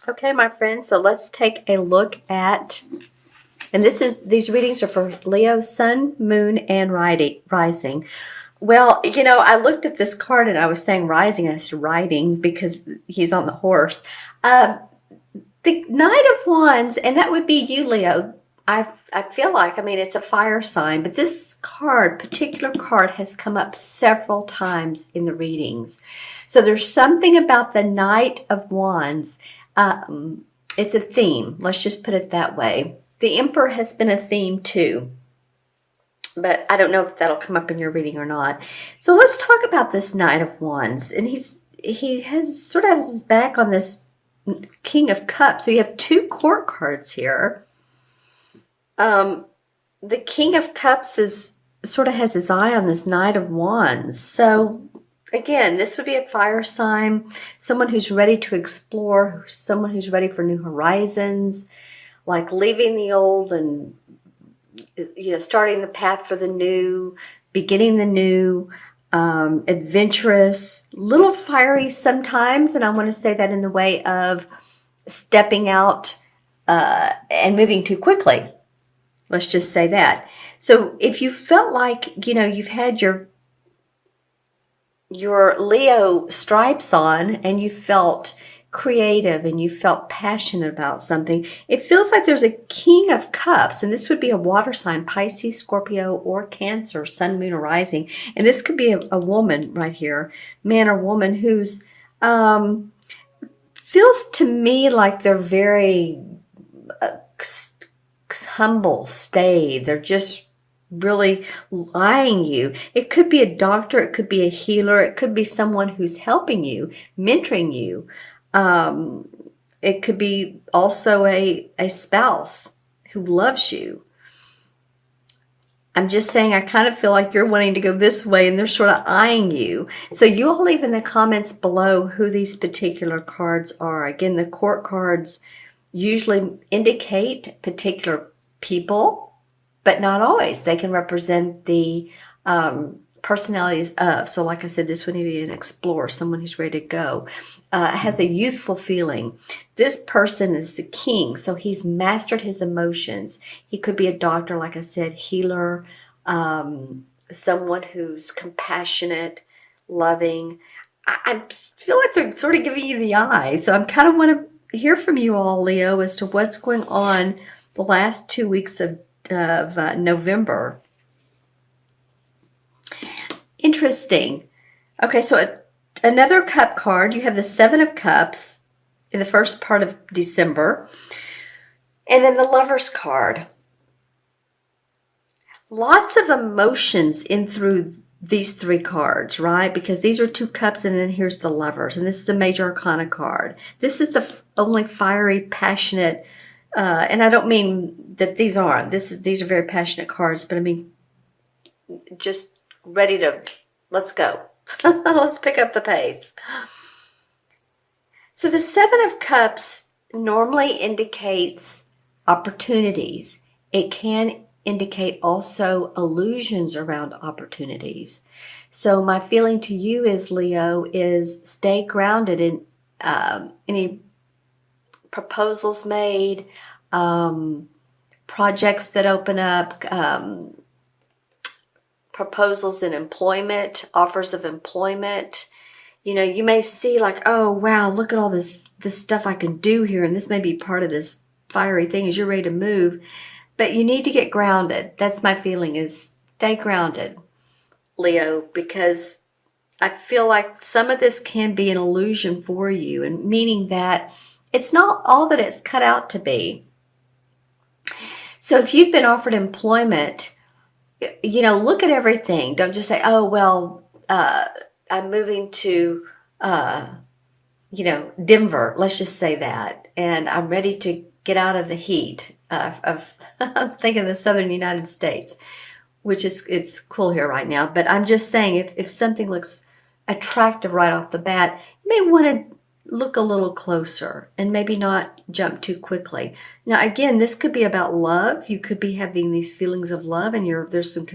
Okay, my friends, so let's take a look at, and these readings are for Leo, Sun, Moon, and Rising. Well, I looked at this card and I was saying rising, and I said riding because he's on the horse. The Knight of Wands, and that would be you, Leo. I feel like, it's a fire sign, but this particular card has come up several times in the readings. So there's something about the Knight of Wands. It's a theme. Let's just put it that way. The Emperor has been a theme too, but I don't know if that'll come up in your reading or not. So let's talk about this Knight of Wands. And he has sort of his back on this King of Cups. So you have two court cards here. The King of Cups sort of has his eye on this Knight of Wands. So again, this would be a fire sign, someone who's ready to explore, someone who's ready for new horizons, like leaving the old and starting the path for the new, beginning the new, adventurous, little fiery sometimes, and I want to say that in the way of stepping out and moving too quickly. Let's just say that. So if you felt like, you've had your Leo stripes on and you felt creative and you felt passionate about something, it feels like there's a King of Cups, and this would be a water sign, Pisces, Scorpio, or Cancer, Sun, Moon, or Rising. And this could be a woman right here, man or woman, who's feels to me like they're very humble, staid. They're just really eyeing you. It could be a doctor, it could be a healer, it could be someone who's helping you, mentoring you. It could be also a spouse who loves you. I'm just saying, I kind of feel like you're wanting to go this way and they're sort of eyeing you. So you all leave in the comments below who these particular cards are. Again, the court cards usually indicate particular people, but not always. They can represent the personalities of. So like I said, this would be an explorer, someone who's ready to go, has a youthful feeling. This person is the king, so he's mastered his emotions. He could be a doctor, like I said, healer, someone who's compassionate, loving. I feel like they're sort of giving you the eye. So I'm kind of want to hear from you all, Leo, as to what's going on the last 2 weeks of November. Interesting. Okay, so another cup card. You have the Seven of Cups in the first part of December. And then the Lover's card. Lots of emotions in through these three cards, right? Because these are two cups and then here's the Lovers. And this is the Major Arcana card. This is the only fiery, passionate, and I don't mean that these aren't. These are very passionate cards, but I mean just ready to, let's go. Let's pick up the pace. So the Seven of Cups normally indicates opportunities. It can indicate also illusions around opportunities. So my feeling to you is, Leo, is stay grounded in any proposals made, projects that open up, proposals in employment, offers of employment. You may see like, oh, wow, look at all this stuff I can do here. And this may be part of this fiery thing as you're ready to move. But you need to get grounded. That's my feeling, is stay grounded, Leo, because I feel like some of this can be an illusion for you, and meaning that it's not all that it's cut out to be. So if you've been offered employment, look at everything. Don't just say, oh, well, I'm moving to, Denver. Let's just say that. And I'm ready to get out of the heat I was thinking the southern United States, which it's cool here right now. But I'm just saying, if something looks attractive right off the bat, you may want to look a little closer and maybe not jump too quickly. Now, again, this could be about love. You could be having these feelings of love, and there's some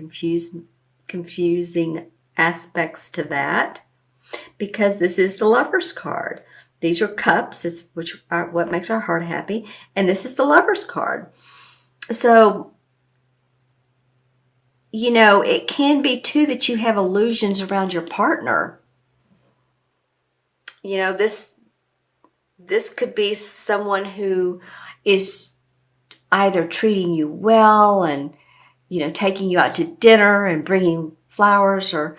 confusing aspects to that, because this is the Lover's card. These are cups, which are what makes our heart happy. And this is the Lover's card. So, it can be too that you have illusions around your partner. This could be someone who is either treating you well and, taking you out to dinner and bringing flowers, or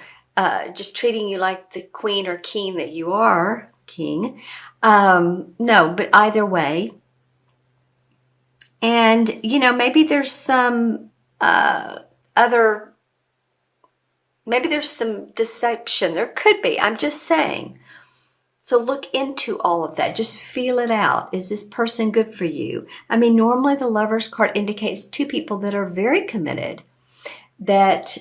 just treating you like the queen or king that you are, king. No, but either way. And, maybe there's some maybe there's some deception. There could be. I'm just saying. So look into all of that. Just feel it out. Is this person good for you? I mean, normally the Lover's card indicates two people that are very committed, that,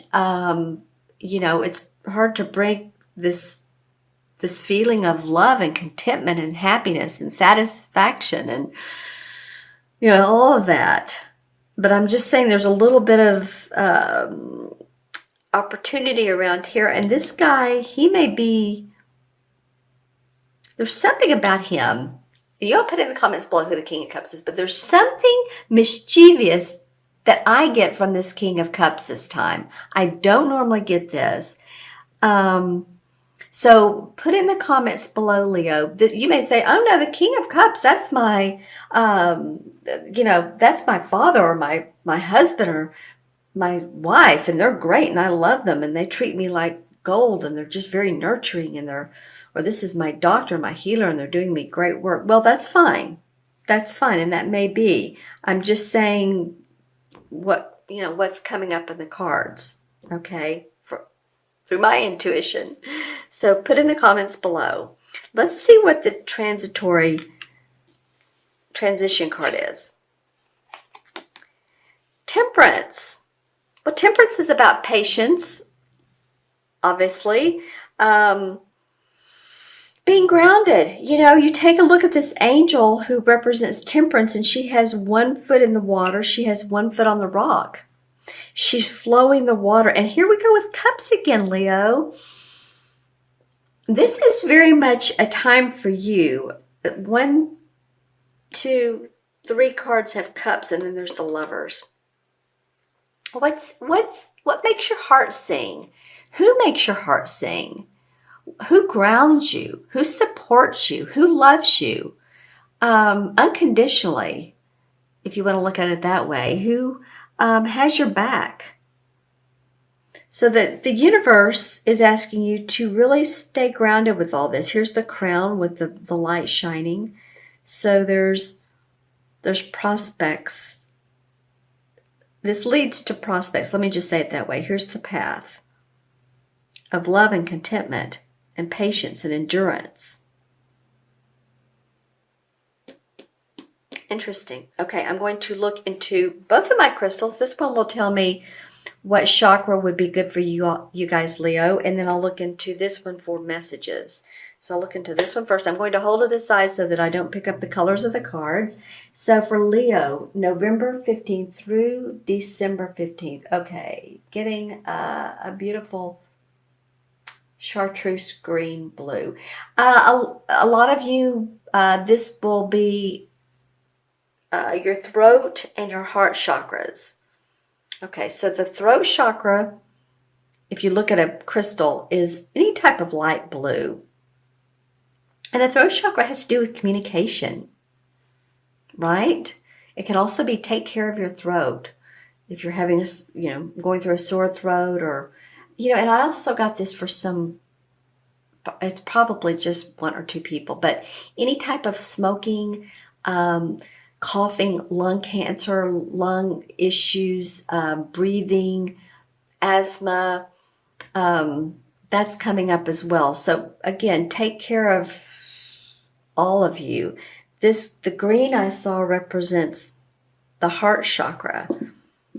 it's hard to break this feeling of love and contentment and happiness and satisfaction and, all of that. But I'm just saying there's a little bit of opportunity around here. And this guy, he may be... There's something about him. You'll put in the comments below who the King of Cups is, but there's something mischievous that I get from this King of Cups this time. I don't normally get this. So put in the comments below, Leo. You may say, oh no, the King of Cups, that's my, that's my father or my husband or my wife, and they're great and I love them and they treat me like gold and they're just very nurturing and or this is my doctor, my healer, and they're doing me great work. Well, that's fine. That's fine. And that may be. I'm just saying what's coming up in the cards. Okay. Through my intuition. So put in the comments below. Let's see what the transitory transition card is. Temperance. Well, temperance is about patience, obviously. Being grounded. You take a look at this angel who represents temperance, and she has 1 foot in the water. She has 1 foot on the rock. She's flowing the water. And here we go with cups again, Leo. This is very much a time for you. 1, 2, 3 cards have cups, and then there's the Lovers. What makes your heart sing? Who makes your heart sing? Who grounds you? Who supports you? Who loves you unconditionally, if you want to look at it that way? Who has your back? So that the universe is asking you to really stay grounded with all this. Here's the crown with the light shining. So there's prospects. This leads to prospects. Let me just say it that way. Here's the path of love and contentment and patience and endurance. Interesting. Okay, I'm going to look into both of my crystals. This one will tell me what chakra would be good for you guys, Leo, and then I'll look into this one for messages. So I'll look into this one first. I'm going to hold it aside so that I don't pick up the colors of the cards. So for Leo, November 15th through December 15th. Okay, getting a beautiful chartreuse green blue. A lot of you, this will be your throat and your heart chakras. Okay, so the throat chakra, if you look at a crystal, is any type of light blue. And the throat chakra has to do with communication, right? It can also be take care of your throat. If you're having going through a sore throat or, and I also got this for it's probably just 1 or 2 people, but any type of smoking, coughing, lung cancer, lung issues, breathing, asthma, that's coming up as well. So again, take care of all of you. The green I saw represents the heart chakra.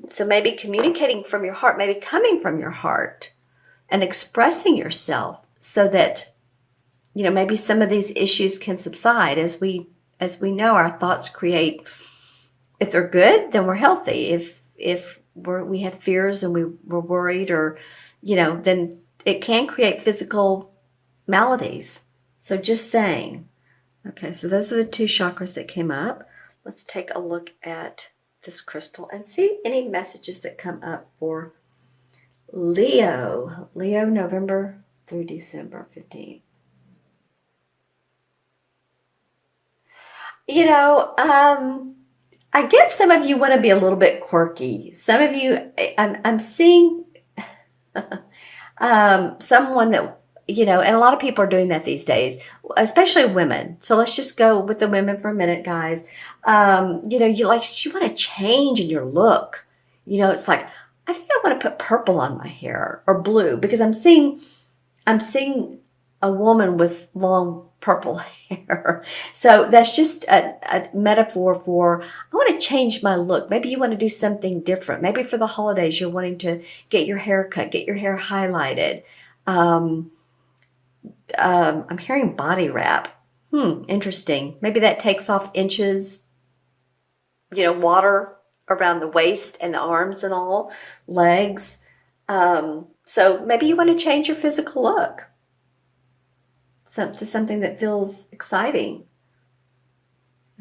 So maybe communicating from your heart, maybe coming from your heart and expressing yourself so that, maybe some of these issues can subside. As we know, our thoughts create, if they're good, then we're healthy. If we have fears and we're worried or, then it can create physical maladies. So just saying, Okay, so those are the two chakras that came up. Let's take a look at this crystal and see any messages that come up for Leo. Leo, November through December 15th. I guess some of you want to be a little bit quirky. Some of you, I'm seeing someone that, and a lot of people are doing that these days, especially women. So let's just go with the women for a minute, guys. You want to change in your look. It's like, I think I want to put purple on my hair or blue because I'm seeing a woman with long purple hair. So that's just a metaphor for, I want to change my look. Maybe you want to do something different. Maybe for the holidays, you're wanting to get your hair cut, get your hair highlighted. I'm hearing body wrap. Interesting. Maybe that takes off inches, water around the waist and the arms and all, legs. So maybe you want to change your physical look to something that feels exciting.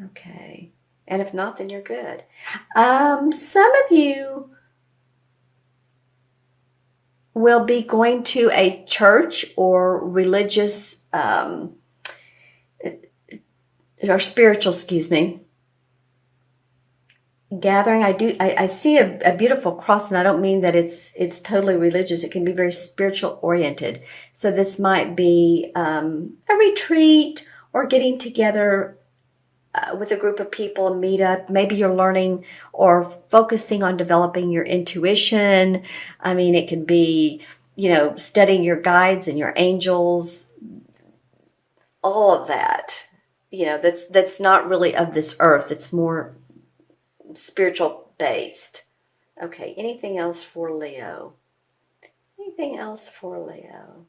Okay. And if not, then you're good. Some of you will be going to a church or religious or spiritual, gathering. I see a beautiful cross, and I don't mean that it's totally religious. It can be very spiritual oriented. So this might be a retreat or getting together with a group of people and meet up. Maybe you're learning or focusing on developing your intuition. I mean, it could be, studying your guides and your angels, all of that. That's not really of this earth. It's more spiritual based. Okay, anything else for Leo? Anything else for Leo?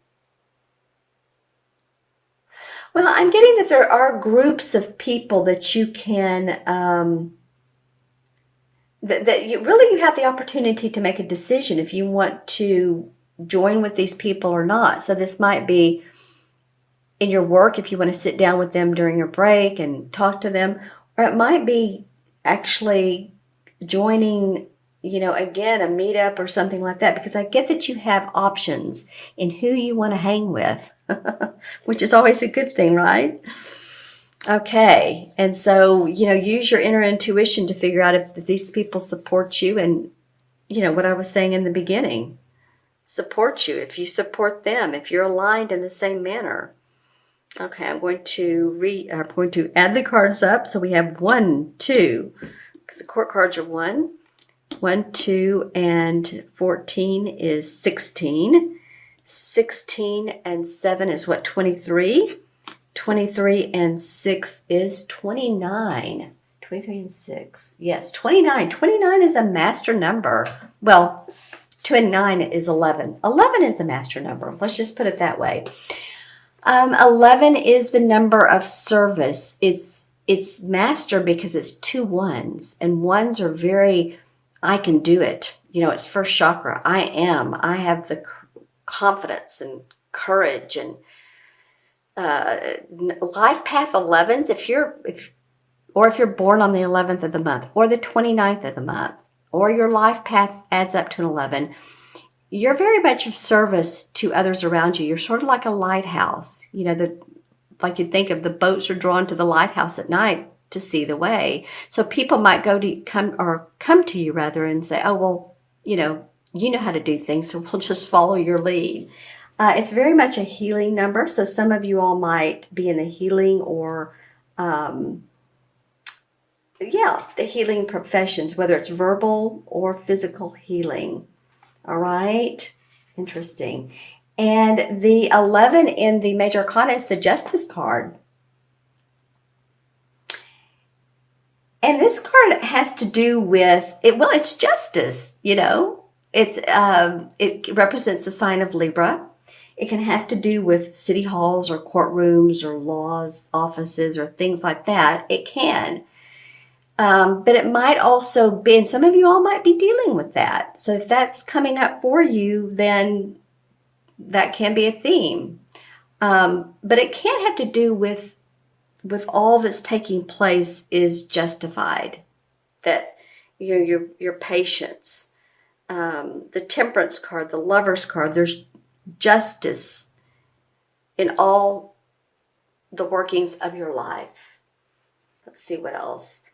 Well, I'm getting that there are groups of people that you can, that you have the opportunity to make a decision if you want to join with these people or not. So this might be in your work if you want to sit down with them during your break and talk to them, or it might be actually joining, again, a meetup or something like that, because I get that you have options in who you want to hang with, which is always a good thing, right? Okay. And so, use your inner intuition to figure out if these people support you and, what I was saying in the beginning, support you, if you support them, if you're aligned in the same manner. Okay, I'm going to add the cards up. So we have 1, 2, because the court cards are 1, 2, and 14 is 16. 16 and 7 is what, 23? 23 and 6 is 29. 23 and 6. Yes, 29. 29 is a master number. Well, 2 and 9 is 11. 11 is a master number. Let's just put it that way. 11 is the number of service. It's master because it's 2 ones, and ones are very, I can do it. It's first chakra. I have the confidence and courage and life path 11s. If you're born on the 11th of the month or the 29th of the month, or your life path adds up to an 11, you're very much of service to others around you. You're sort of like a lighthouse. Like you'd think of the boats are drawn to the lighthouse at night to see the way. So people might come to you rather and say, oh, well, you know how to do things, so we'll just follow your lead. It's very much a healing number. So some of you all might be in the healing or, the healing professions, whether it's verbal or physical healing. All right. Interesting. And the 11 in the Major Arcana is the Justice card. And this card has to do with it. Well, it's justice, it represents the sign of Libra. It can have to do with city halls or courtrooms or laws, offices, or things like that. It can. But it might also be, and some of you all might be dealing with that. So if that's coming up for you, then that can be a theme. But it can have to do with with all that's taking place is justified. That your patience, the temperance card, the lover's card, there's justice in all the workings of your life. Let's see what else.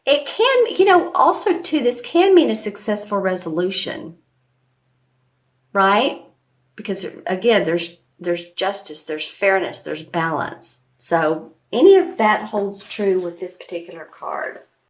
It can, also too, this can mean a successful resolution, right? Because again, there's justice, there's fairness, there's balance. So any of that holds true with this particular card.